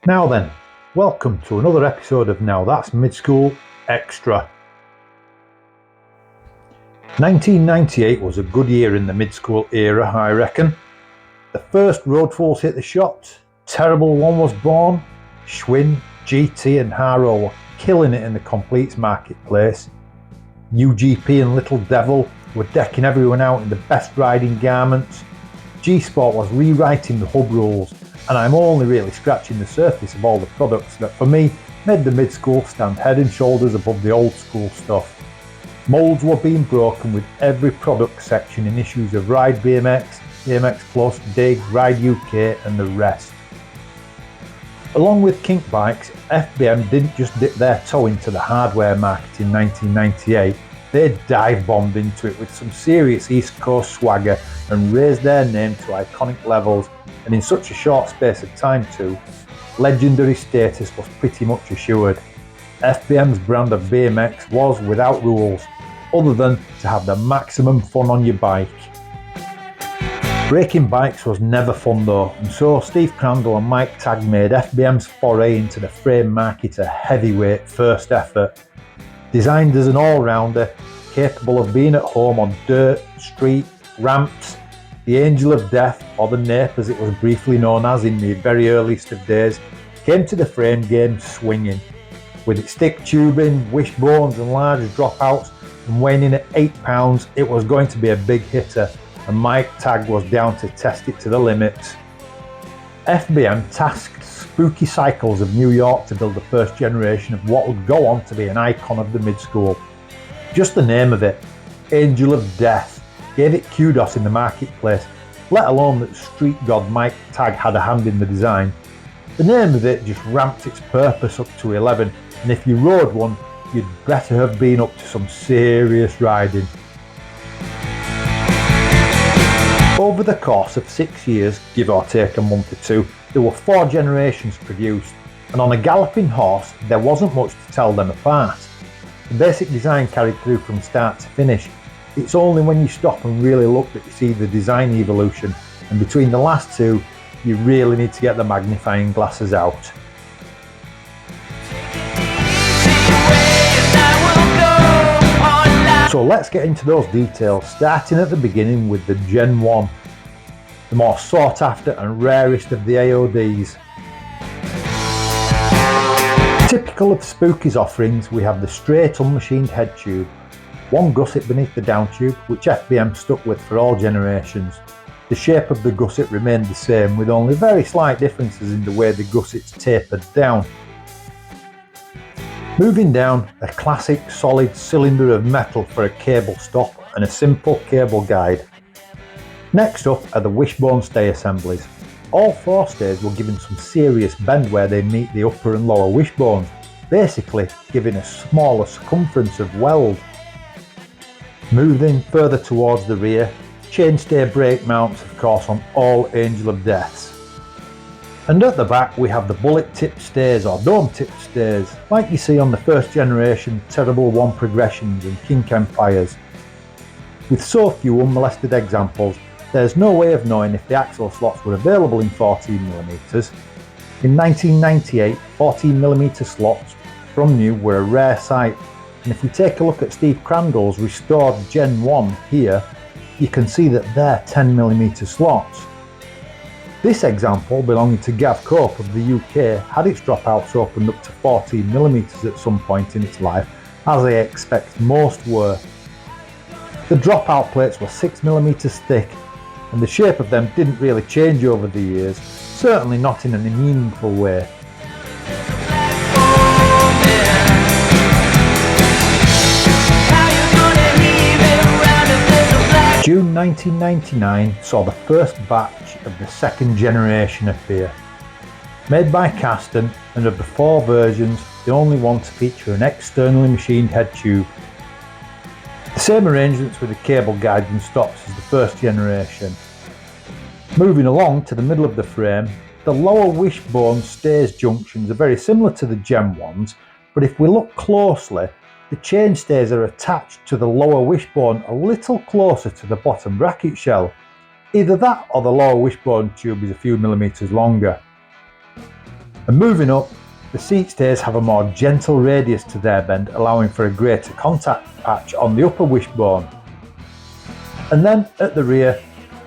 Now then, welcome to another episode of Now That's Midschool Extra. 1998 was a good year in the midschool era, I reckon. The first road fools hit the shops, Terrible One was born, Schwinn, GT and Haro were killing it in the completes marketplace. UGP and Little Devil were decking everyone out in the best riding garments. G-Sport was rewriting the hub rules, and I'm only really scratching the surface of all the products that for me made the midschool stand head and shoulders above the old school stuff. Moulds were being broken with every product section in issues of Ride BMX, BMX Plus, Dig, Ride UK and the rest. Along with kink bikes, FBM didn't just dip their toe into the hardware market in 1998, they dive bombed into it with some serious East Coast swagger and raised their name to iconic levels, and in such a short space of time too. Legendary status was pretty much assured. FBM's brand of BMX was without rules, other than to have the maximum fun on your bike. Breaking bikes was never fun though, and so Steve Crandall and Mike Tagg made FBM's foray into the frame market a heavyweight first effort. Designed as an all-rounder, capable of being at home on dirt, street, ramps, the Angel of Death, or the Nape as it was briefly known as in the very earliest of days, came to the frame game swinging. With its thick tubing, wishbones and large dropouts, and weighing in at 8 pounds, it was going to be a big hitter, and Mike Tagg was down to test it to the limits. FBM tasked Spooky Cycles of New York to build the first generation of what would go on to be an icon of the midschool. Just the name of it, Angel of Death, gave it kudos in the marketplace, let alone that street god Mike Tagg had a hand in the design. The name of it just ramped its purpose up to 11, and if you rode one, you'd better have been up to some serious riding. Over the course of 6 years, give or take a month or two, there were 4 generations produced, and on a galloping horse there wasn't much to tell them apart. The basic design carried through from start to finish. It's only when you stop and really look that you see the design evolution, and between the last two, you really need to get the magnifying glasses out. So let's get into those details, starting at the beginning with the Gen 1, the more sought after and rarest of the AODs. Typical of Spooky's offerings, we have the straight unmachined head tube, one gusset beneath the down tube, which FBM stuck with for all generations. The shape of the gusset remained the same, with only very slight differences in the way the gussets tapered down. Moving down, a classic solid cylinder of metal for a cable stop and a simple cable guide. Next up are the wishbone stay assemblies. All 4 stays were given some serious bend where they meet the upper and lower wishbones, basically giving a smaller circumference of weld. Moving further towards the rear, chainstay brake mounts of course on all Angel of Deaths. And at the back we have the bullet tip stays or dome tip stays, like you see on the first generation Terrible One progressions and Kink Empires. With so few unmolested examples, there's no way of knowing if the axle slots were available in 14mm. In 1998, 14mm slots from new were a rare sight, and if we take a look at Steve Crandall's restored Gen 1 here, you can see that they're 10mm slots. This example, belonging to Gav Cope of the UK, had its dropouts opened up to 14mm at some point in its life, as I expect most were. The dropout plates were 6mm thick, and the shape of them didn't really change over the years, certainly not in a meaningful way. June 1999 saw the first batch of the second generation appear. Made by Caston, and of the 4 versions, the only one to feature an externally machined head tube. The same arrangements with the cable guides and stops as the first generation. Moving along to the middle of the frame, the lower wishbone stays junctions are very similar to the Gen 1s, but if we look closely, the chainstays are attached to the lower wishbone a little closer to the bottom bracket shell. Either that or the lower wishbone tube is a few millimeters longer. And moving up, the seat stays have a more gentle radius to their bend, allowing for a greater contact patch on the upper wishbone. And then at the rear,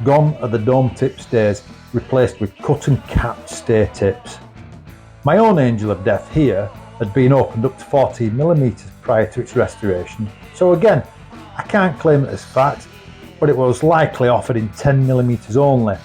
gone are the dome tip stays, replaced with cut and capped stay tips. My own Angel of Death here had been opened up to 14mm prior to its restoration, so again, I can't claim it as fact, but it was likely offered in 10mm only.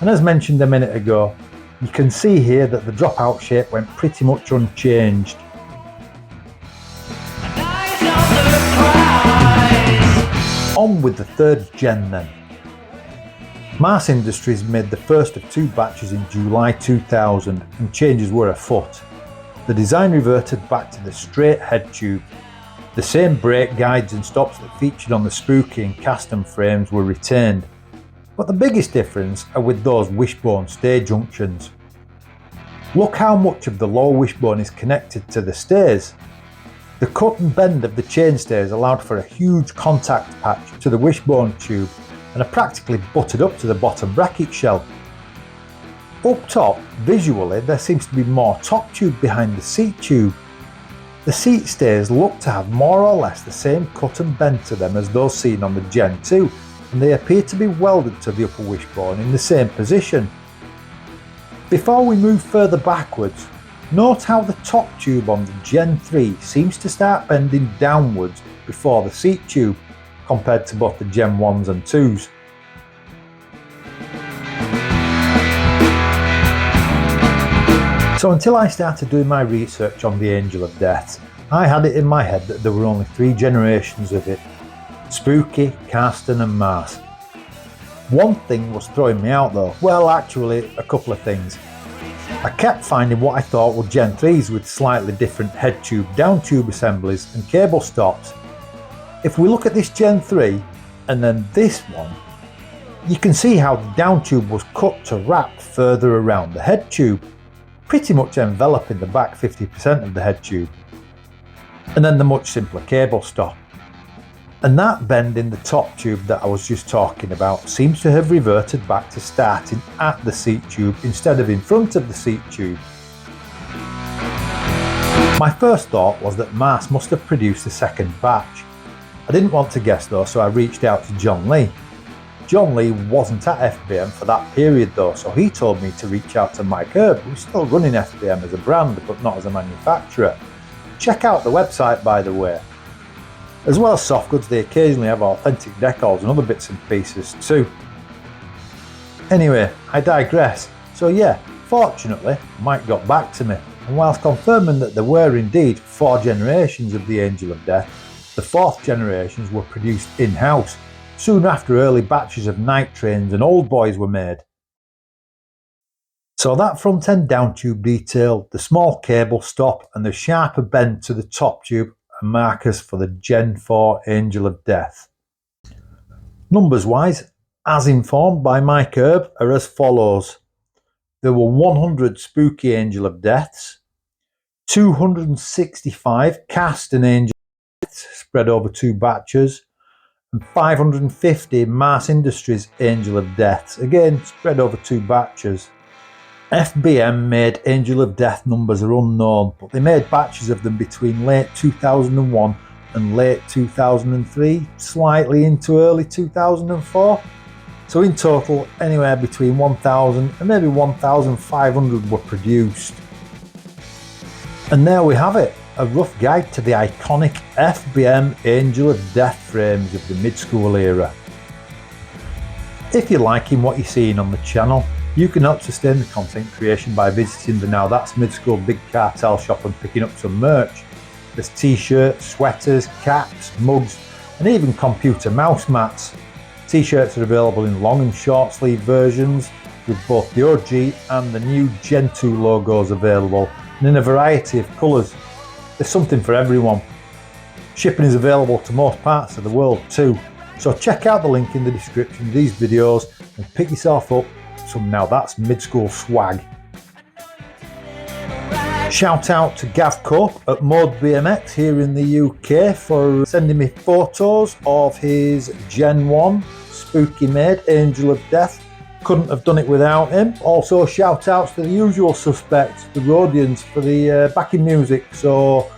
And as mentioned a minute ago, you can see here that the dropout shape went pretty much unchanged. On with the third gen then. Mars Industries made the first of 2 batches in July 2000 and changes were afoot. The design reverted back to the straight head tube. The same brake guides and stops that featured on the Spooky and Custom frames were retained, but the biggest difference are with those wishbone stay junctions. Look how much of the lower wishbone is connected to the stays. The cut and bend of the chain stays allowed for a huge contact patch to the wishbone tube and are practically butted up to the bottom bracket shell. Up top, visually, there seems to be more top tube behind the seat tube. The seat stays look to have more or less the same cut and bend to them as those seen on the Gen 2, and they appear to be welded to the upper wishbone in the same position. Before we move further backwards, note how the top tube on the Gen 3 seems to start bending downwards before the seat tube, compared to both the Gen 1s and 2s. So until I started doing my research on the Angel of Death, I had it in my head that there were only 3 generations of it: Spooky, Karsten and Mars. One thing was throwing me out though, well actually a couple of things. I kept finding what I thought were Gen 3s with slightly different head tube, down tube assemblies and cable stops. If we look at this Gen 3 and then this one, you can see how the down tube was cut to wrap further around the head tube, pretty much enveloping the back 50% of the head tube. And then the much simpler cable stop. And that bend in the top tube that I was just talking about seems to have reverted back to starting at the seat tube instead of in front of the seat tube. My first thought was that Mars must have produced a second batch. I didn't want to guess though, so I reached out to John Lee. John Lee wasn't at FBM for that period though, so he told me to reach out to Mike Herb, who's still running FBM as a brand but not as a manufacturer. Check out the website by the way. As well as soft goods, they occasionally have authentic decals and other bits and pieces too. Anyway, I digress. So yeah, fortunately, Mike got back to me, and whilst confirming that there were indeed 4 generations of the Angel of Death, the 4th generations were produced in-house, soon after early batches of Night Trains and Old Boys were made. So that front end down tube detail, the small cable stop and the sharper bend to the top tube are markers for the Gen 4 Angel of Death. Numbers wise, as informed by Mike Herb, are as follows. There were 100 Spooky Angel of Deaths, 265 cast and Angel of Deaths spread over 2 batches, and 550 Mars Industries Angel of Deaths, again spread over 2 batches. FBM made Angel of Death numbers are unknown, but they made batches of them between late 2001 and late 2003, slightly into early 2004. So in total, anywhere between 1,000 and maybe 1,500 were produced. And there we have it, a rough guide to the iconic FBM Angel of Death frames of the Midschool era. If you're liking what you're seeing on the channel, you can help sustain the content creation by visiting the Now That's Midschool Big Cartel shop and picking up some merch. There's t-shirts, sweaters, caps, mugs and even computer mouse mats. T-shirts are available in long and short sleeve versions with both the OG and the new Gen 2 logos available and in a variety of colours. There's something for everyone. Shipping is available to most parts of the world too, so check out the link in the description of these videos and pick yourself up some Now That's Midschool swag. Shout out to Gav Cope at Mode BMX here in the UK for sending me photos of his Gen 1 Spooky made Angel of Death Couldn't have done it without him. Also shout outs to the usual suspects, the Rhodians, for the backing music. So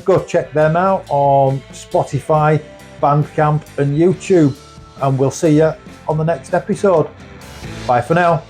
go check them out on Spotify, Bandcamp and YouTube, and we'll see you on the next episode. Bye for now.